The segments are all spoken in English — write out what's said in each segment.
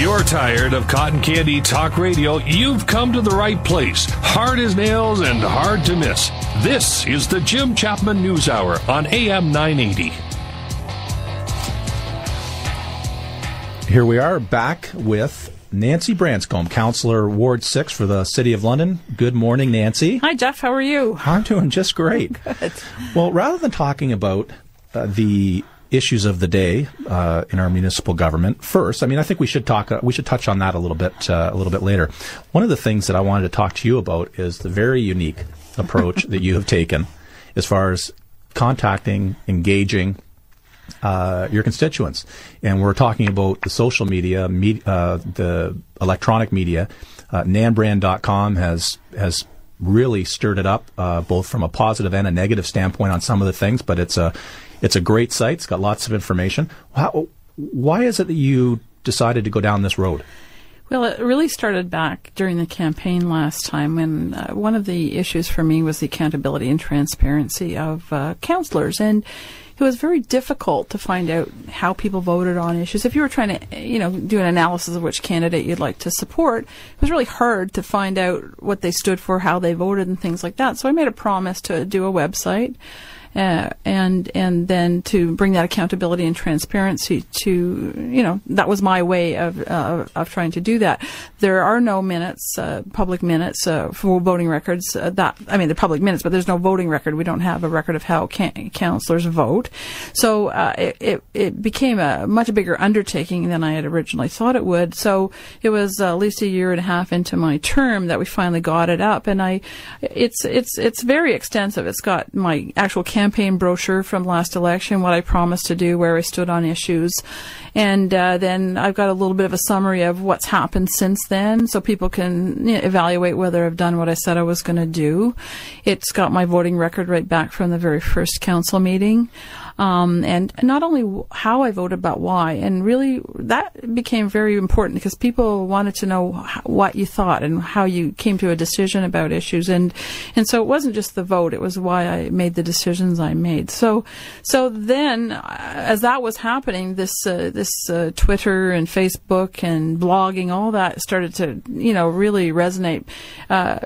you're tired of cotton candy talk radio, you've come to the right place. Hard as nails and hard to miss. This is the Jim Chapman News Hour on AM980. Here we are back with Nancy Branscombe, Councillor Ward 6 for the City of London. Good morning, Nancy. Hi, Jeff. How are you? I'm doing just great. Good. Well, rather than talking about the issues of the day in our municipal government first, I think we should touch on that a little bit later. One of the things that I wanted to talk to you about is the very unique approach that you have taken as far as contacting, engaging your constituents. And we're talking about the social media, the electronic media. nanbrand.com has really stirred it up, both from a positive and a negative standpoint on some of the things, but it's a great site. It's got lots of information. Why is it that you decided to go down this road? Well, it really started back during the campaign last time when one of the issues for me was the accountability and transparency of councillors. And it was very difficult to find out how people voted on issues. If you were trying to, do an analysis of which candidate you'd like to support, it was really hard to find out what they stood for, how they voted, and things like that. So I made a promise to do a website. And then to bring that accountability and transparency to, that was my way of trying to do that. There are no minutes, public minutes, for voting records. They're public minutes, but there's no voting record. We don't have a record of how councillors vote. So, it became a much bigger undertaking than I had originally thought it would. So it was at least a year and a half into my term that we finally got it up. And it's very extensive. It's got my actual campaign brochure from last election, what I promised to do, where I stood on issues, and then I've got a little bit of a summary of what's happened since then, so people can evaluate whether I've done what I said I was going to do. It's got my voting record right back from the very first council meeting. And not only how I voted, but why. And really, that became very important because people wanted to know what you thought and how you came to a decision about issues. And so it wasn't just the vote, it was why I made the decisions I made. So then, as that was happening, this Twitter and Facebook and blogging, all that started to, really resonate,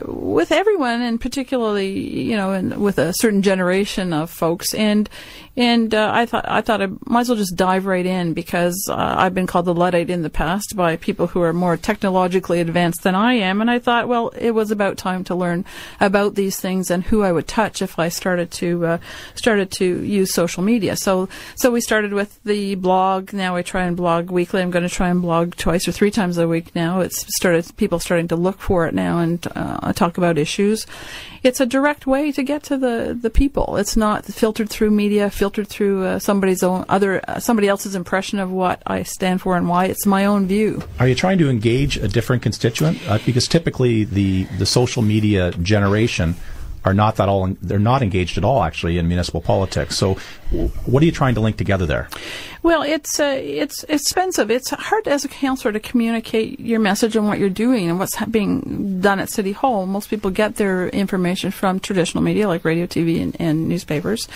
with everyone, and particularly, and with a certain generation of folks. And I thought I might as well just dive right in because I've been called the Luddite in the past by people who are more technologically advanced than I am, and I thought, well, it was about time to learn about these things and who I would touch if I started to use social media. So we started with the blog. Now I try and blog weekly. I'm going to try and blog twice or three times a week now. People starting to look for it now and talk about issues. It's a direct way to get to the people. It's not filtered through media, filtered through somebody else's impression of what I stand for and why. It's my own view. Are you trying to engage a different constituent? Because typically the social media generation are not they're not engaged at all actually in municipal politics. So what are you trying to link together there? Well, it's expensive. It's hard as a councillor to communicate your message and what you're doing and what's being done at City Hall. Most people get their information from traditional media like radio, TV, and newspapers.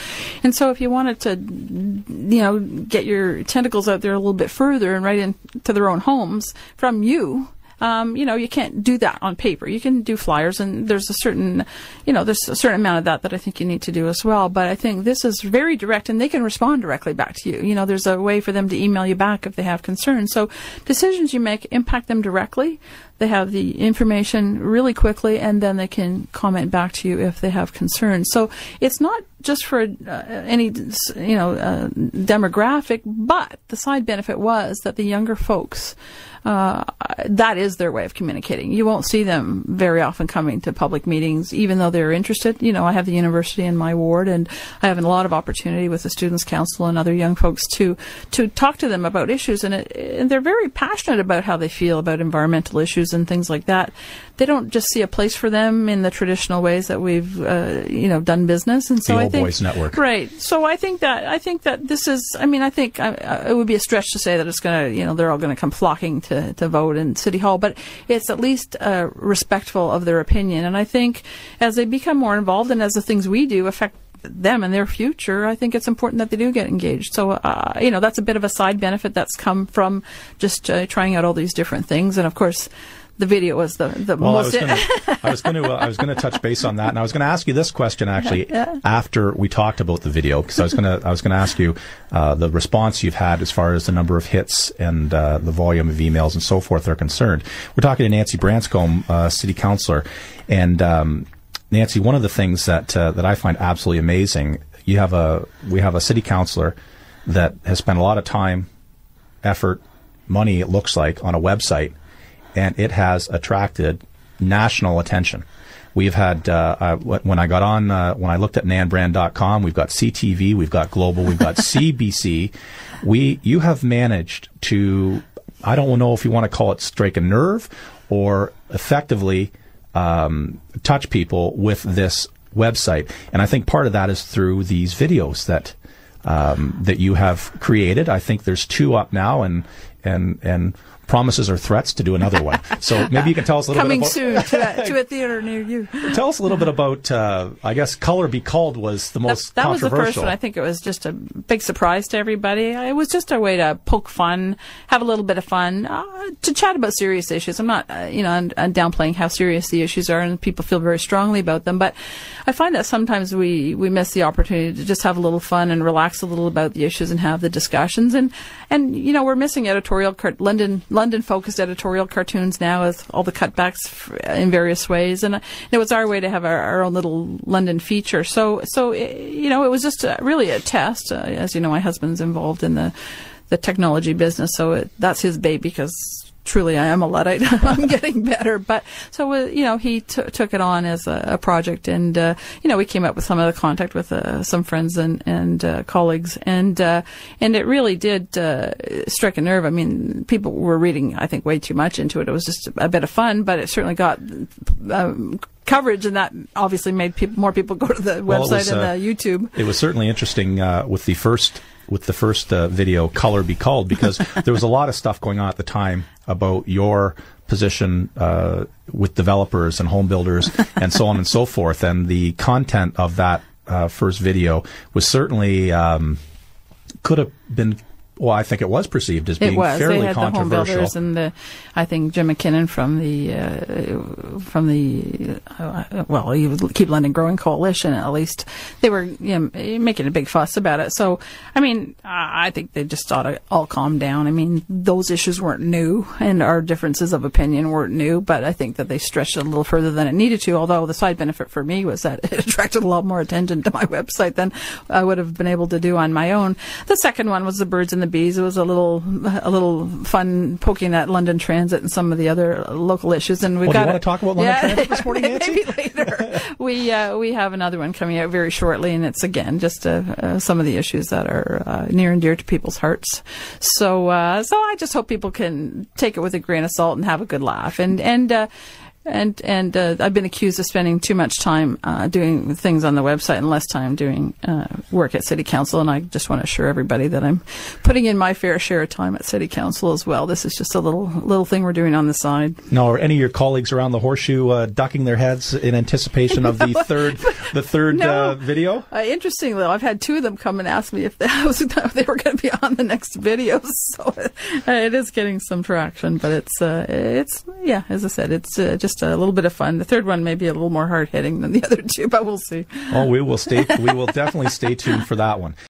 And so if you wanted to, get your tentacles out there a little bit further and right into their own homes from you, you can't do that on paper. You can do flyers, and there's a certain amount of that I think you need to do as well. But I think this is very direct, and they can respond directly back to you. There's a way for them to email you back if they have concerns. So decisions you make impact them directly. They have the information really quickly, and then they can comment back to you if they have concerns. So it's not just for any demographic, but the side benefit was that the younger folks, that is their way of communicating. You won't see them very often coming to public meetings, even though they're interested. I have the university in my ward, and I have a lot of opportunity with the Students' Council and other young folks to talk to them about issues, and they're very passionate about how they feel about environmental issues and things like that. They don't just see a place for them in the traditional ways that we've done business, and so I think Voice Network, right? So I think that this is. I think it would be a stretch to say that it's going to, they're all going to come flocking to vote in City Hall, but it's at least respectful of their opinion. And I think as they become more involved and as the things we do affect them and their future, I think it's important that they do get engaged. So, that's a bit of a side benefit that's come from just trying out all these different things. And of course, the video was the most. I was going to touch base on that, and I was going to ask you this question actually after we talked about the video, because I was going to ask you the response you've had as far as the number of hits and the volume of emails and so forth are concerned. We're talking to Nancy Branscombe, city councillor, and Nancy, one of the things that I find absolutely amazing, we have a city councillor that has spent a lot of time, effort, money, it looks like, on a website, and it has attracted national attention. We've had, when I looked at nanbrand.com, we've got CTV, we've got Global, we've got CBC. You have managed to, I don't know if you want to call it strike a nerve or effectively touch people with this website. And I think part of that is through these videos that you have created. I think there's 2 up now, and promises or threats to do another one. So maybe you can tell us a little bit about... Coming soon to a theater near you. Tell us a little bit about, I guess, Cull or Be Culled was the most that controversial. That was the first one. I think it was just a big surprise to everybody. It was just a way to poke fun, have a little bit of fun, to chat about serious issues. I'm not, I'm downplaying how serious the issues are, and people feel very strongly about them. But I find that sometimes we miss the opportunity to just have a little fun and relax a little about the issues and have the discussions. And we're missing editorial, London-focused editorial cartoons now with all the cutbacks in various ways. And it was our way to have our own little London feature. So it was just really a test. As you know, my husband's involved in the technology business, so that's his baby, because truly I am a Luddite. I'm getting better. But so, he took it on as a project, and, we came up with some of the contact with some friends and colleagues, and it really did strike a nerve. I mean, people were reading, I think, way too much into it. It was just a bit of fun, but it certainly got coverage, and that obviously made more people go to the website and the YouTube. It was certainly interesting with the first video, Cull or Be Culled, because there was a lot of stuff going on at the time about your position with developers and home builders and so on and so forth. And the content of that first video was certainly could have been. Well, I think it was perceived as being fairly they had controversial. The home builders and I think Jim McKinnon from the he would Keep London Growing Coalition, at least they were making a big fuss about it. So, I mean, I think they just ought to all calm down. I mean, those issues weren't new, and our differences of opinion weren't new, but I think that they stretched it a little further than it needed to. Although the side benefit for me was that it attracted a lot more attention to my website than I would have been able to do on my own. The second one was the birds and the bees. It was a little fun poking at London Transit and some of the other local issues. And do you want to talk about London Transit this morning, Nancy? Maybe later. We have another one coming out very shortly, and it's again just some of the issues that are near and dear to people's hearts. So I just hope people can take it with a grain of salt and have a good laugh. And I've been accused of spending too much time doing things on the website and less time doing work at City Council. And I just want to assure everybody that I'm putting in my fair share of time at City Council as well. This is just a little thing we're doing on the side. Now, are any of your colleagues around the horseshoe ducking their heads in anticipation of the third video? Interestingly, I've had 2 of them come and ask me if they were going to be on the next video. So it is getting some traction, but it's as I said, it's just a little bit of fun. The third one may be a little more hard hitting than the other 2, but we'll see. Oh, we will definitely stay tuned for that one.